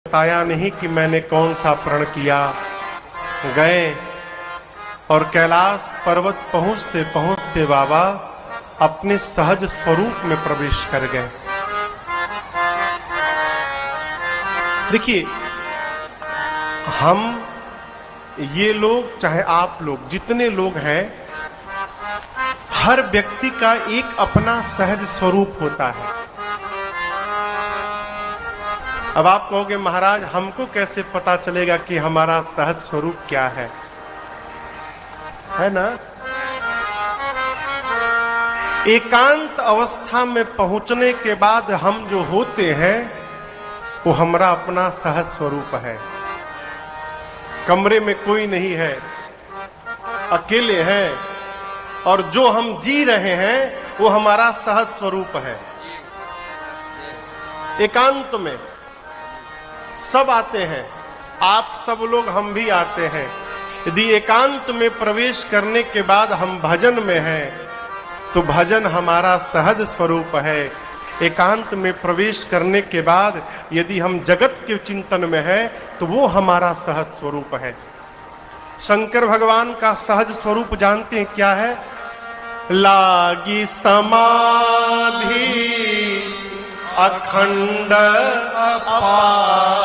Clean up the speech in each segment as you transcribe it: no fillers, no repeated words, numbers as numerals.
बताया नहीं कि मैंने कौन सा प्रण किया। गए और कैलाश पर्वत पहुंचते पहुंचते बाबा अपने सहज स्वरूप में प्रवेश कर गए। देखिए, हम ये लोग, चाहे आप लोग, जितने लोग हैं, हर व्यक्ति का एक अपना सहज स्वरूप होता है। अब आप कहोगे महाराज हमको कैसे पता चलेगा कि हमारा सहज स्वरूप क्या है ना? एकांत अवस्था में पहुंचने के बाद हम जो होते हैं वो हमारा अपना सहज स्वरूप है। कमरे में कोई नहीं है, अकेले हैं, और जो हम जी रहे हैं वो हमारा सहज स्वरूप है। एकांत में सब आते हैं, आप सब लोग, हम भी आते हैं। यदि एकांत में प्रवेश करने के बाद हम भजन में हैं तो भजन हमारा सहज स्वरूप है। एकांत में प्रवेश करने के बाद यदि हम जगत के चिंतन में हैं तो वो हमारा सहज स्वरूप है। शंकर भगवान का सहज स्वरूप जानते हैं क्या है? लागी समाधि अखंड अपार।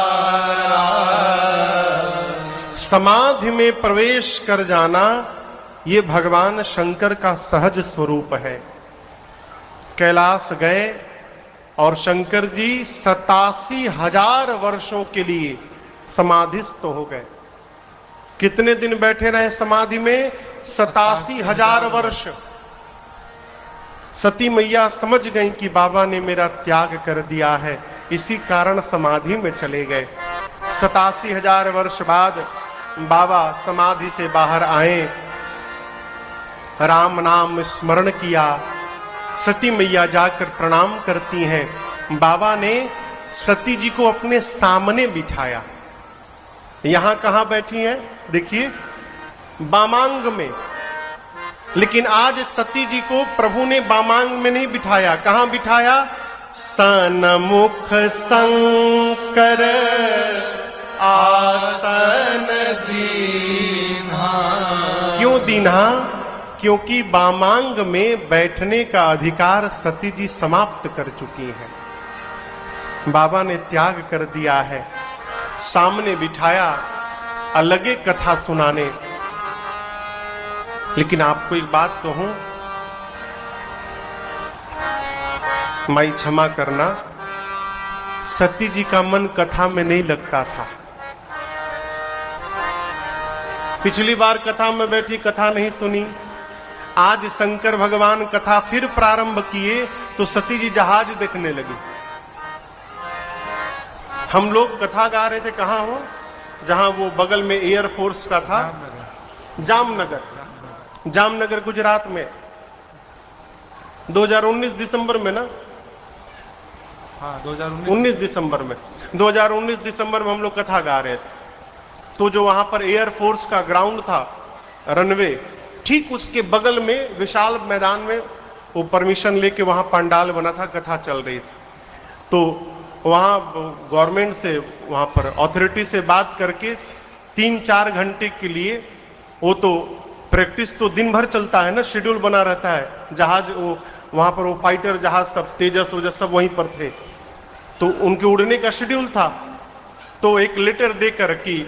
समाधि में प्रवेश कर जाना ये भगवान शंकर का सहज स्वरूप है। कैलाश गए और शंकर जी 87,000 वर्षों के लिए समाधिस्थ हो गए। कितने दिन बैठे रहे समाधि में? 87,000 वर्ष। सती मैया समझ गई कि बाबा ने मेरा त्याग कर दिया है, इसी कारण समाधि में चले गए। 87,000 वर्ष बाद बाबा समाधि से बाहर आए, राम नाम स्मरण किया। सती मैया जाकर प्रणाम करती हैं। बाबा ने सती जी को अपने सामने बिठाया। यहां कहां बैठी हैं? देखिए, बामांग में। लेकिन आज सती जी को प्रभु ने बामांग में नहीं बिठाया। कहां बिठाया? सन्मुख शंकर आसन दीन्हा। क्यों दीन्हा? क्योंकि बामांग में बैठने का अधिकार सती जी समाप्त कर चुकी हैं। बाबा ने त्याग कर दिया है। सामने बिठाया, अलगे कथा सुनाने। लेकिन आपको एक बात कहूं, माई क्षमा करना, सती जी का मन कथा में नहीं लगता था। पिछली बार कथा में बैठी, कथा नहीं सुनी। आज शंकर भगवान कथा फिर प्रारंभ किए तो सती जी जहाज देखने लगी। हम लोग कथा गा रहे थे, कहां हो? जहां वो बगल में एयरफोर्स का था, जामनगर, जामनगर गुजरात में। 2019 दिसंबर में ना? हाँ, 2019 दिसंबर में। 2019 दिसंबर में हम लोग कथा गा रहे थे। तो जो वहां पर एयरफोर्स का ग्राउंड था, रनवे, ठीक उसके बगल में विशाल मैदान में वो परमिशन लेके वहां पंडाल बना था, कथा चल रही थी। तो वहां गवर्नमेंट से, वहां पर अथॉरिटी से बात करके 3-4 घंटे के लिए, वो तो प्रैक्टिस तो दिन भर चलता है ना, शेड्यूल बना रहता है। जहाज वो वहां पर वो फाइटर जहाज सब, तेजस वोजस सब वहीं पर थे, तो उनके उड़ने का शेड्यूल था। तो एक लेटर देकर कि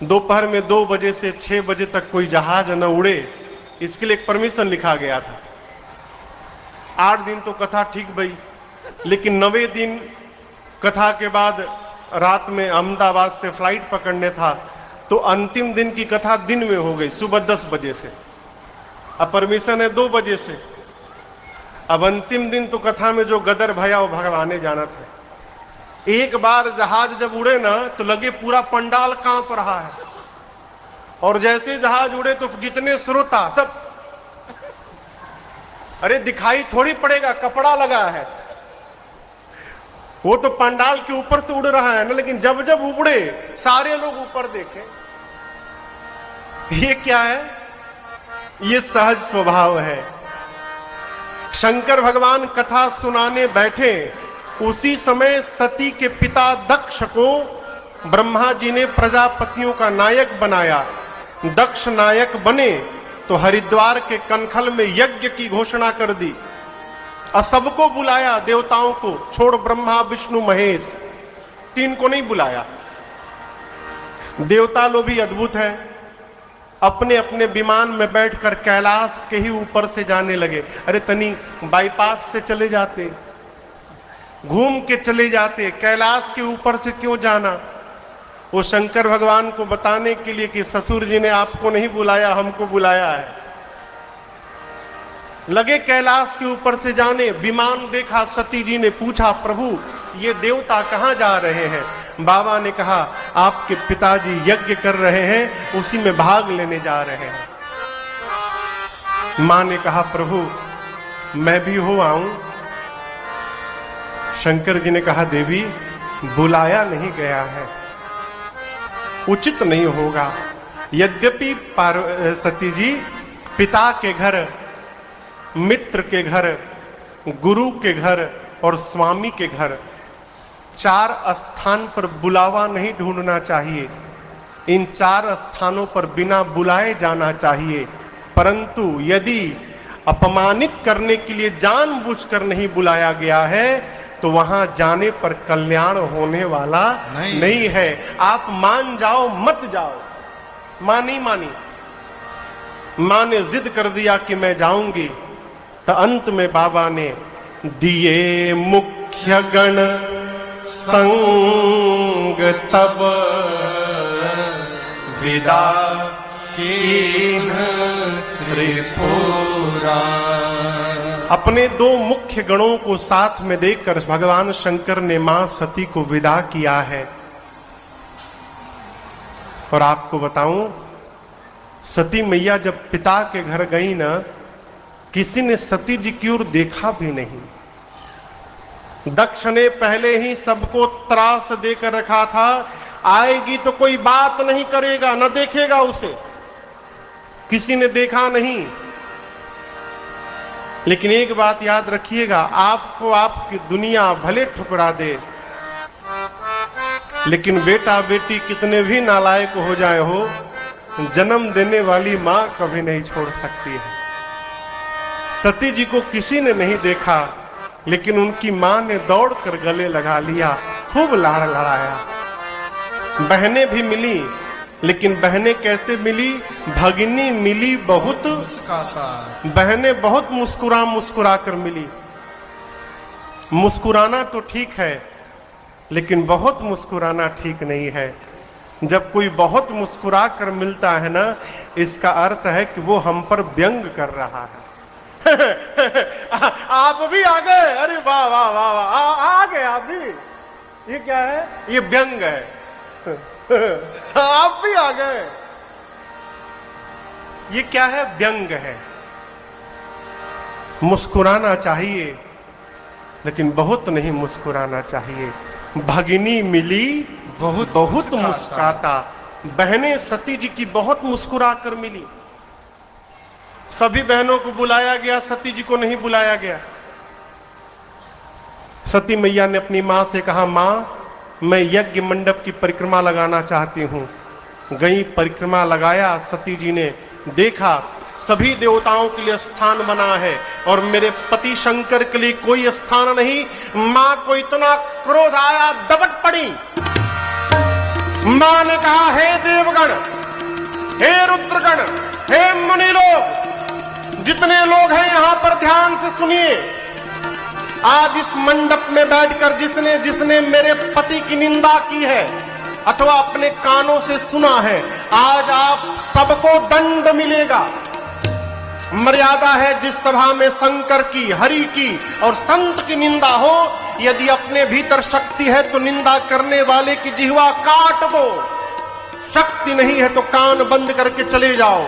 दोपहर में 2 बजे से 6 बजे तक कोई जहाज न उड़े, इसके लिए एक परमिशन लिखा गया था। 8 दिन तो कथा ठीक भई, लेकिन 9वें दिन कथा के बाद रात में अहमदाबाद से फ्लाइट पकड़ने था, तो अंतिम दिन की कथा दिन में हो गई, सुबह 10 बजे से। अब परमिशन है 2 बजे से। अब अंतिम दिन तो कथा में जो गदर भया वो भगवाने जाना था। एक बार जहाज जब उड़े ना तो लगे पूरा पंडाल कांप रहा है, और जैसे जहाज उड़े तो जितने श्रोता सब, अरे दिखाई थोड़ी पड़ेगा, कपड़ा लगा है, वो तो पंडाल के ऊपर से उड़ रहा है ना। लेकिन जब जब उड़े सारे लोग ऊपर देखे। ये क्या है? ये सहज स्वभाव है। शंकर भगवान कथा सुनाने बैठे उसी समय सती के पिता दक्ष को ब्रह्मा जी ने प्रजापतियों का नायक बनाया। दक्ष नायक बने तो हरिद्वार के कनखल में यज्ञ की घोषणा कर दी और सबको बुलाया, देवताओं को छोड़ ब्रह्मा विष्णु महेश, तीन को नहीं बुलाया। देवता लोग भी अद्भुत है, अपने अपने विमान में बैठकर कैलाश के ही ऊपर से जाने लगे। अरे तनी बाईपास से चले जाते, घूम के चले जाते, कैलाश के ऊपर से क्यों जाना। वो शंकर भगवान को बताने के लिए कि ससुर जी ने आपको नहीं बुलाया, हमको बुलाया है। लगे कैलाश के ऊपर से जाने, विमान देखा, सती जी ने पूछा प्रभु ये देवता कहां जा रहे हैं। बाबा ने कहा आपके पिताजी यज्ञ कर रहे हैं, उसी में भाग लेने जा रहे हैं। मां ने कहा प्रभु मैं भी हो आऊं। शंकर जी ने कहा देवी बुलाया नहीं गया है, उचित नहीं होगा। यद्यपि सती जी पिता के घर, मित्र के घर, गुरु के घर और स्वामी के घर, चार स्थान पर बुलावा नहीं ढूंढना चाहिए। इन चार स्थानों पर बिना बुलाए जाना चाहिए। परंतु यदि अपमानित करने के लिए जानबूझकर नहीं बुलाया गया है तो वहां जाने पर कल्याण होने वाला नहीं है। आप मान जाओ मत जाओ। मां नहीं मानी, मां ने जिद कर दिया कि मैं जाऊंगी। तो अंत में बाबा ने दिए मुख्य गण संग तब विदा कीन त्रिपुरा। अपने दो मुख्य गणों को साथ में देखकर भगवान शंकर ने मां सती को विदा किया है। और आपको बताऊं, सती मैया जब पिता के घर गई ना, किसी ने सती जी की ओर देखा भी नहीं। दक्ष ने पहले ही सबको त्रास देकर रखा था, आएगी तो कोई बात नहीं करेगा, न देखेगा उसे। किसी ने देखा नहीं। लेकिन एक बात याद रखिएगा, आपको आपकी दुनिया भले ठुकरा दे, लेकिन बेटा बेटी कितने भी नालायक हो जाए हो, जन्म देने वाली मां कभी नहीं छोड़ सकती है। सती जी को किसी ने नहीं देखा, लेकिन उनकी मां ने दौड़कर गले लगा लिया, खूब लाड़ लड़ाया। बहनें भी मिली, लेकिन बहनें कैसे मिली? भगिनी मिली बहुत मुस्कुराता, बहनें बहुत मुस्कुरा मुस्कुरा कर मिली। मुस्कुराना तो ठीक है, लेकिन बहुत मुस्कुराना ठीक नहीं है। जब कोई बहुत मुस्कुरा कर मिलता है ना, इसका अर्थ है कि वो हम पर व्यंग कर रहा है। आप भी आ गए, अरे वाह वाह वाह वाह, आ गए आप भी। ये क्या है? ये व्यंग है। आप भी आ गए। ये क्या है? व्यंग है। मुस्कुराना चाहिए, लेकिन बहुत नहीं मुस्कुराना चाहिए। भगिनी मिली बहुत बहुत मुस्कुराता। बहनें सती जी की बहुत मुस्कुरा कर मिली। सभी बहनों को बुलाया गया, सती जी को नहीं बुलाया गया। सती मैया ने अपनी मां से कहा, मां मैं यज्ञ मंडप की परिक्रमा लगाना चाहती हूं। गई, परिक्रमा लगाया। सती जी ने देखा सभी देवताओं के लिए स्थान बना है और मेरे पति शंकर के लिए कोई स्थान नहीं। मां को इतना क्रोध आया, दबट पड़ी। मां ने कहा, हे देवगण, हे रुद्रगण, हे मुनि लोग, जितने लोग हैं यहां पर ध्यान से सुनिए। आज इस मंडप में बैठकर जिसने जिसने मेरे पति की निंदा की है अथवा अपने कानों से सुना है, आज आप सबको दंड मिलेगा। मर्यादा है जिस सभा में शंकर की, हरि की और संत की निंदा हो, यदि अपने भीतर शक्ति है तो निंदा करने वाले की जिह्वा काट दो। शक्ति नहीं है तो कान बंद करके चले जाओ।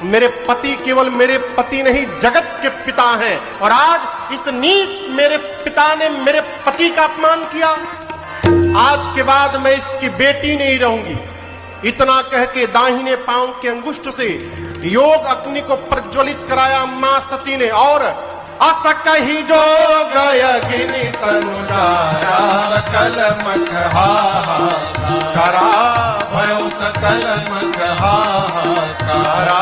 मेरे पति केवल मेरे पति नहीं, जगत के पिता हैं, और आज इस नीच मेरे पिता ने मेरे पति का अपमान किया। आज के बाद मैं इसकी बेटी नहीं रहूंगी। इतना कह के दाहिने पांव के अंगुष्ठ से योग अग्नि को प्रज्वलित कराया मां सती ने, और अस कहीं जो गयगिनी तनुजारा सकल मख हाहाकारा भयो सकल मख हाहाकारा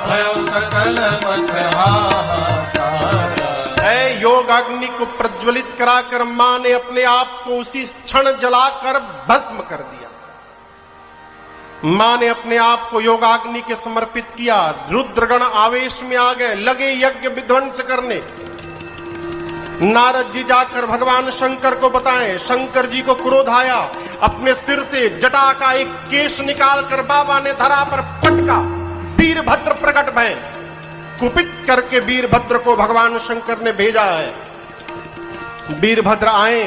भयो सकल मख हाहाकारा। है योग अग्नि को प्रज्वलित कराकर मां ने अपने आप को उसी क्षण जलाकर भस्म कर दिया। मां ने अपने आप को योगाग्नि के समर्पित किया। रुद्रगण आवेश में आ गए, लगे यज्ञ विध्वंस करने। नारद जी जाकर भगवान शंकर को बताएं। शंकर जी को क्रोध आया, अपने सिर से जटा का एक केश निकालकर बाबा ने धरा पर पटका। वीरभद्र प्रकट भय। कुपित करके वीरभद्र को भगवान शंकर ने भेजा है। वीरभद्र आए,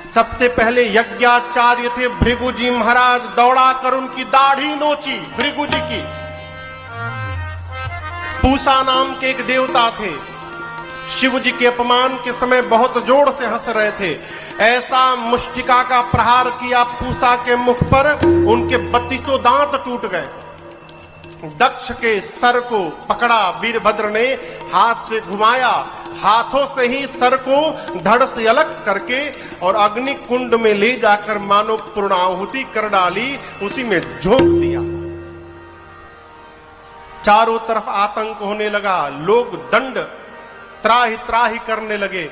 सबसे पहले यज्ञाचार्य थे भृगु जी महाराज, दौड़ाकर उनकी दाढ़ी नोची भृगु जी की। पूसा नाम के एक देवता थे, शिव जी के अपमान के समय बहुत जोर से हंस रहे थे। ऐसा मुष्टिका का प्रहार किया पूसा के मुख पर, उनके 32 दांत टूट गए। दक्ष के सर को पकड़ा वीरभद्र ने, हाथ से घुमाया, हाथों से ही सर को धड़ से अलग करके और अग्नि कुंड में ले जाकर मानो पूर्णाहुति कर डाली, उसी में झोंक दिया। चारों तरफ आतंक होने लगा, लोग दंड त्राहि त्राहि करने लगे।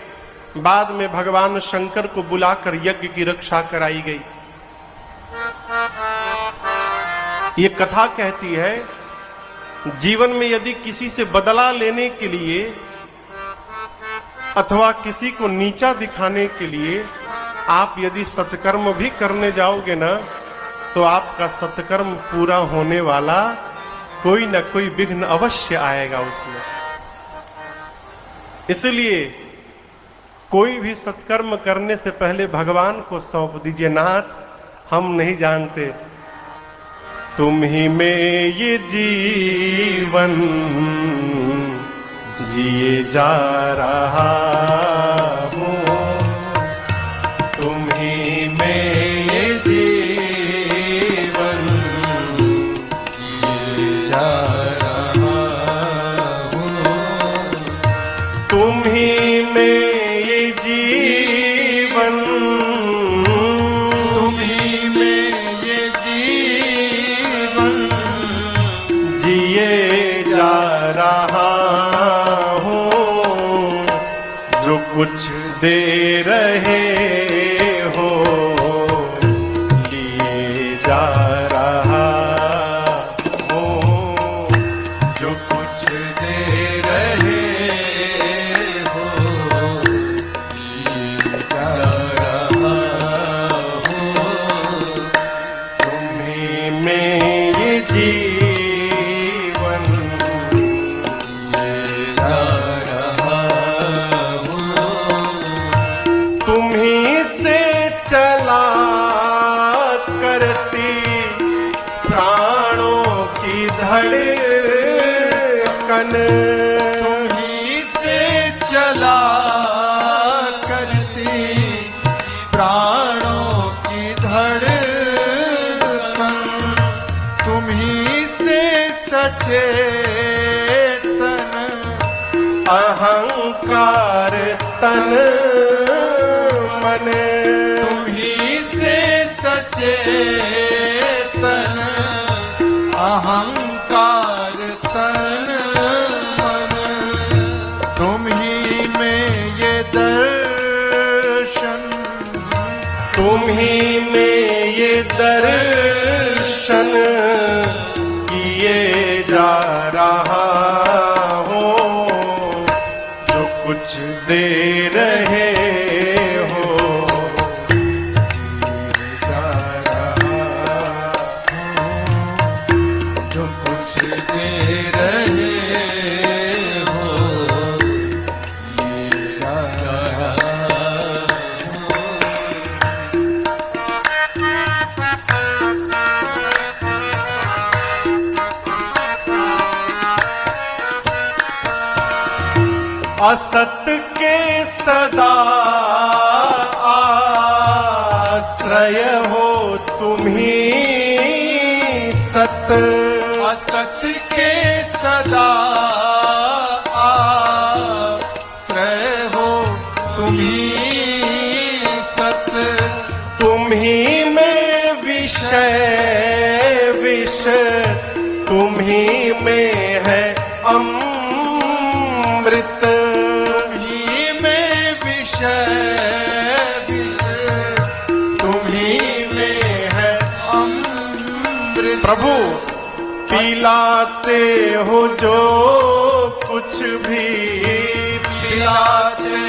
बाद में भगवान शंकर को बुलाकर यज्ञ की रक्षा कराई गई। ये कथा कहती है, जीवन में यदि किसी से बदला लेने के लिए अथवा किसी को नीचा दिखाने के लिए आप यदि सत्कर्म भी करने जाओगे ना, तो आपका सत्कर्म पूरा होने वाला, कोई ना कोई विघ्न अवश्य आएगा उसमें। इसलिए कोई भी सत्कर्म करने से पहले भगवान को सौंप दीजिए। नाथ, हम नहीं जानते, तुम ही में ये जीवन जिए जा रहा हूँ, तुम ही में ये जीवन जिए जा रहा हूँ, तुम ही में ये जीवन, तुम ही में ये जीवन जिए जा रहा हूँ, जो कुछ दे रहे हो लिए जा रहा हूँ, जो कुछ दे रहे हो लिए जा रहा हूँ, तुम्हीं में ये जीवन जिए जा रहा हूँ, तुम्हीं से चला करती प्राणों की धड़कन, तुम्हीं से चला करती प्राणों की धड़कन, तुम्हीं से सचेतन अहंकार तन मन, तुम्हीं से सचेतन अहंकार तन मन, तुम्हीं में ये दर्शन, तुम्हीं में ये दर्शन किए जा रहा हो, जो कुछ दे रहे हो जा रहा हूँ, जो कुछ दे रहे हो ये जा रहा हूँ। असत के सदा आश्रय हो तुम्हीं सत, असत के सदा आश्रय में विषय विष, तुम्ही में है अमृत। तुम्ही में विषय विष, तुम्ही में है अमृत। प्रभु पिलाते हो जो कुछ भी, पिलाते